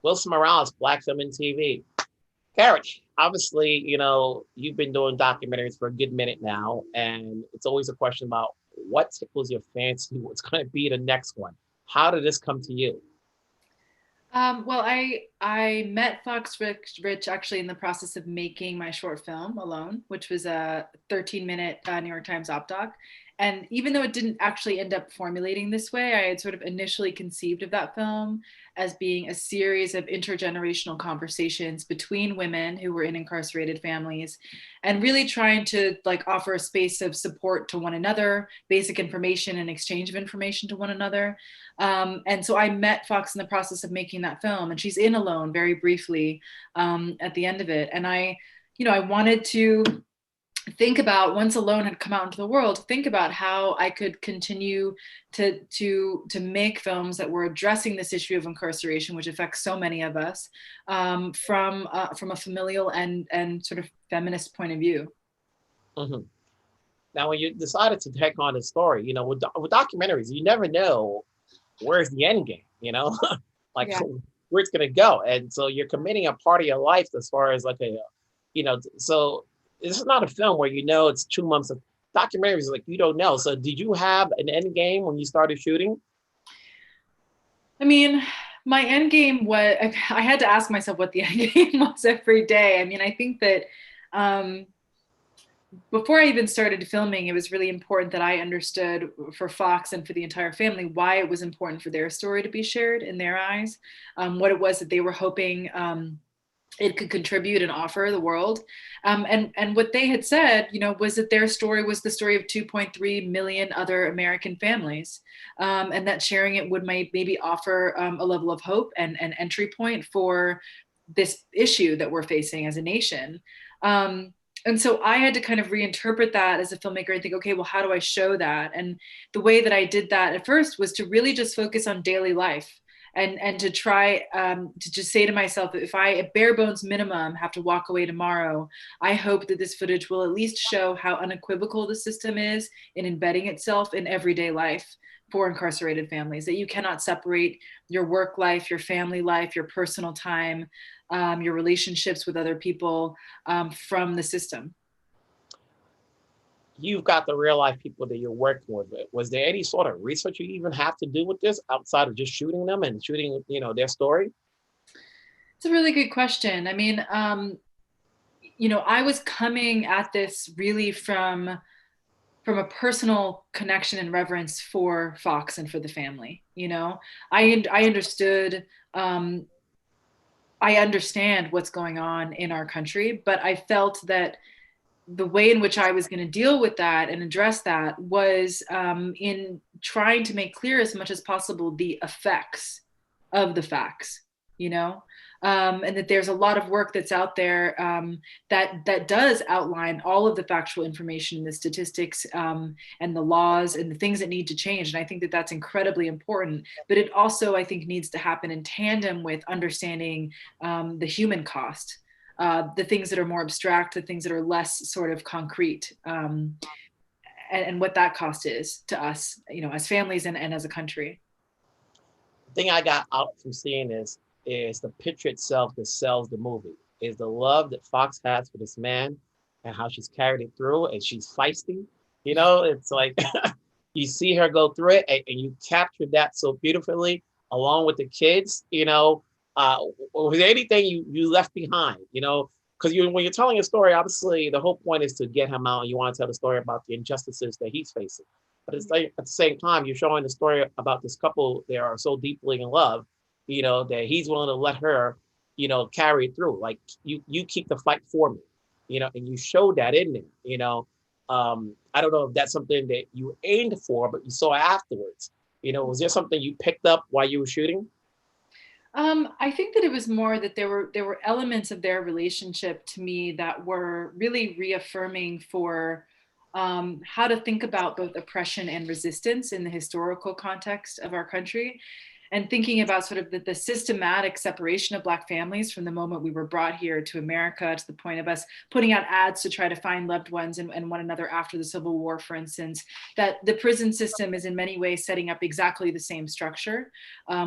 Wilson Morales, Black Film and TV. Garrett, obviously, you've been doing documentaries for a good minute now, and it's always a question about what tickles your fancy, what's going to be the next one. How did this come to you? Well, I met Rich actually in the process of making my short film Alone, which was a 13-minute New York Times op doc. And even though it didn't actually end up formulating this way, I had sort of initially conceived of that film as being a series of intergenerational conversations between women who were in incarcerated families, and really trying to like offer a space of support to one another, basic information and exchange of information to one another. And so I met Fox in the process of making that film, and she's in Alone very briefly at the end of it. And I wanted to think about, once Alone had come out into the world, think about how I could continue to make films that were addressing this issue of incarceration, which affects so many of us, from a familial and sort of feminist point of view. Mhm. Now, when you decided to take on the story, with documentaries, you never know where's the end game, like Yeah. where it's going to go. And so you're committing a part of your life as far as like so this is not a film where it's 2 months of documentaries, like you don't know. So did you have an end game when you started shooting? I mean, my end game was, I had to ask myself what the end game was every day. I mean, I think that um, before I even started filming, it was really important that I understood for Fox and for the entire family why it was important for their story to be shared in their eyes, what it was that they were hoping it could contribute and offer the world. And what they had said, was that their story was the story of 2.3 million other American families, and that sharing it would maybe offer a level of hope and an entry point for this issue that we're facing as a nation. And so I had to kind of reinterpret that as a filmmaker and think, okay, well, how do I show that? And the way that I did that at first was to really just focus on daily life, and to try to just say to myself, if I at bare bones minimum have to walk away tomorrow, I hope that this footage will at least show how unequivocal the system is in embedding itself in everyday life for incarcerated families, that you cannot separate your work life, your family life, your personal time, your relationships with other people, from the system. You've got the real life people that you're working with. Was there any sort of research you even have to do with this outside of just shooting them and shooting, their story? It's a really good question. I mean, I was coming at this really from a personal connection and reverence for Fox and for the family. I understood. I understand what's going on in our country, but I felt that the way in which I was going to deal with that and address that was in trying to make clear as much as possible the effects of the facts, you know, and that there's a lot of work that's out there, that does outline all of the factual information, the statistics, and the laws and the things that need to change. And I think that that's incredibly important. But it also, I think, needs to happen in tandem with understanding the human cost, the things that are more abstract, the things that are less sort of concrete, and what that cost is to us, as families and as a country. The thing I got out from seeing this is the picture itself that sells the movie. Is the love that Fox has for this man and how she's carried it through and she's feisty. It's like you see her go through it and you captured that so beautifully along with the kids. Was there anything you left behind? Because when you're telling a story, obviously the whole point is to get him out and you want to tell the story about the injustices that he's facing. But it's like at the same time, you're showing the story about this couple. They are so deeply in love, that he's willing to let her, carry it through. Like you keep the fight for me, and you showed that in there. I don't know if that's something that you aimed for, but you saw afterwards. Was there something you picked up while you were shooting? I think that it was more that there were elements of their relationship to me that were really reaffirming for how to think about both oppression and resistance in the historical context of our country. and thinking about sort of the systematic separation of Black families from the moment we were brought here to America, to the point of us putting out ads to try to find loved ones and one another after the Civil War, for instance, that the prison system is in many ways setting up exactly the same structure,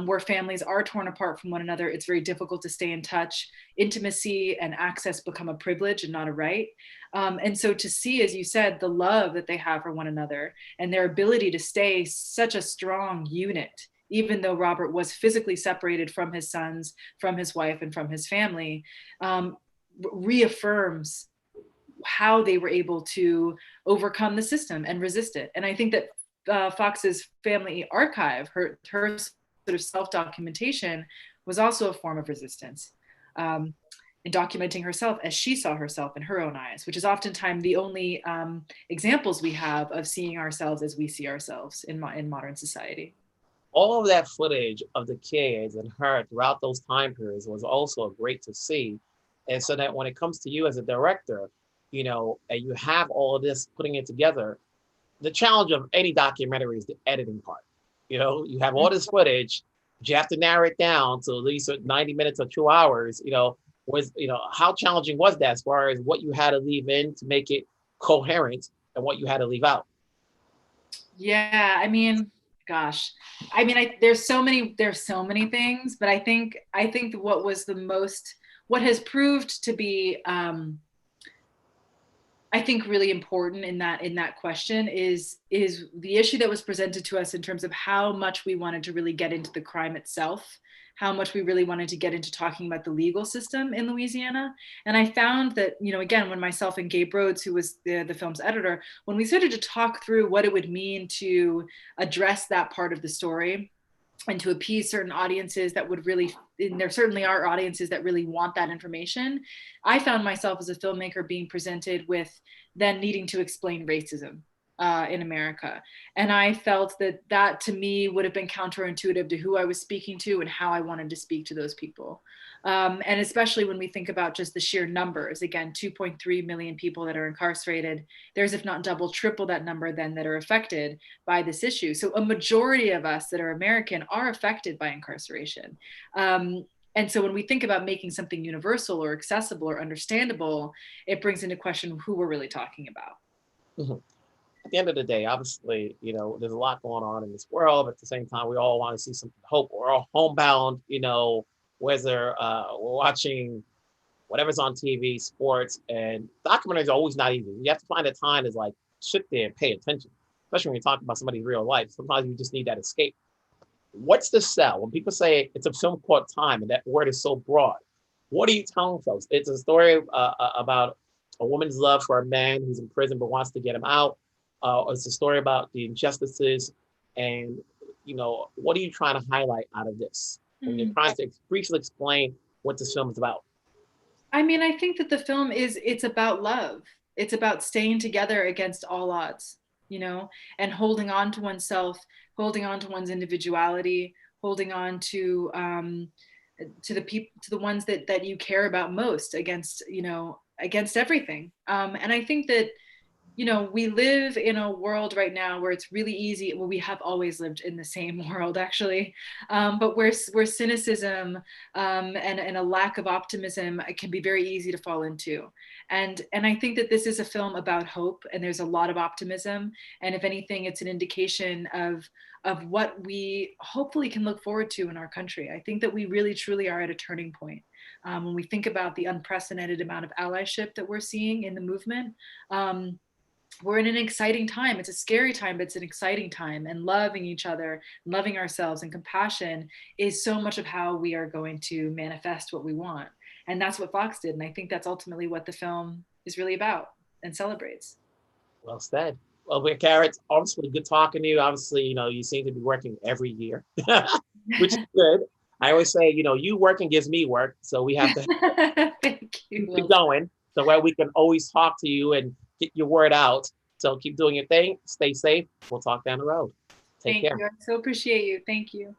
where families are torn apart from one another. It's very difficult to stay in touch. Intimacy and access become a privilege and not a right. And so to see, as you said, the love that they have for one another and their ability to stay such a strong unit, even though Robert was physically separated from his sons, from his wife, and from his family, reaffirms how they were able to overcome the system and resist it. And I think that Fox's family archive, her sort of self-documentation, was also a form of resistance. In documenting herself as she saw herself in her own eyes, which is oftentimes the only examples we have of seeing ourselves as we see ourselves in modern society. All of that footage of the kids and her throughout those time periods was also great to see. And so that when it comes to you as a director, and you have all of this putting it together, the challenge of any documentary is the editing part. You have all this footage, but you have to narrow it down to at least 90 minutes or 2 hours, how challenging was that as far as what you had to leave in to make it coherent and what you had to leave out? Yeah, I mean, gosh, there's so many things, but I think what has proved to be, I think, really important in that question is the issue that was presented to us in terms of how much we wanted to really get into the crime itself, how much we really wanted to get into talking about the legal system in Louisiana. And I found that, again, when myself and Gabe Rhodes, who was the film's editor, when we started to talk through what it would mean to address that part of the story and to appease certain audiences that would really, and there certainly are audiences that really want that information, I found myself as a filmmaker being presented with then needing to explain racism in America. And I felt that to me would have been counterintuitive to who I was speaking to and how I wanted to speak to those people. And especially when we think about just the sheer numbers, again, 2.3 million people that are incarcerated, there's if not double, triple that number then that are affected by this issue. So a majority of us that are American are affected by incarceration. And so when we think about making something universal or accessible or understandable, it brings into question who we're really talking about. Mm-hmm. At the end of the day, obviously, there's a lot going on in this world, but at the same time, we all want to see some hope. We're all homebound, whether we're watching whatever's on TV, sports, and documentaries are always not easy. You have to find a time to sit there and pay attention, especially when you're talking about somebody's real life. Sometimes you just need that escape. What's the sell? When people say it's a film called Time, and that word is so broad, what are you telling folks? It's a story about a woman's love for a man who's in prison but wants to get him out. It's a story about the injustices, and what are you trying to highlight out of this when you're trying to briefly explain what this film is about? I think that the film it's about love. It's about staying together against all odds, and holding on to oneself, holding on to one's individuality, holding on to the ones that you care about most against everything. And I think that we live in a world right now where it's really easy. Well, we have always lived in the same world, actually, but where cynicism and a lack of optimism can be very easy to fall into. And I think that this is a film about hope, and there's a lot of optimism. And if anything, it's an indication of what we hopefully can look forward to in our country. I think that we really, truly are at a turning point. When we think about the unprecedented amount of allyship that we're seeing in the movement, we're in an exciting time. It's a scary time, but it's an exciting time. And loving each other, loving ourselves, and compassion is so much of how we are going to manifest what we want. And that's what Fox did. And I think that's ultimately what the film is really about and celebrates. Well said. Well, Garrett, obviously good talking to you. Obviously, you seem to be working every year, which is good. I always say, you working gives me work. So we have to Thank you. keep going. So where we can always talk to you and get your word out. So keep doing your thing. Stay safe. We'll talk down the road. Take care. Thank you. I so appreciate you. Thank you.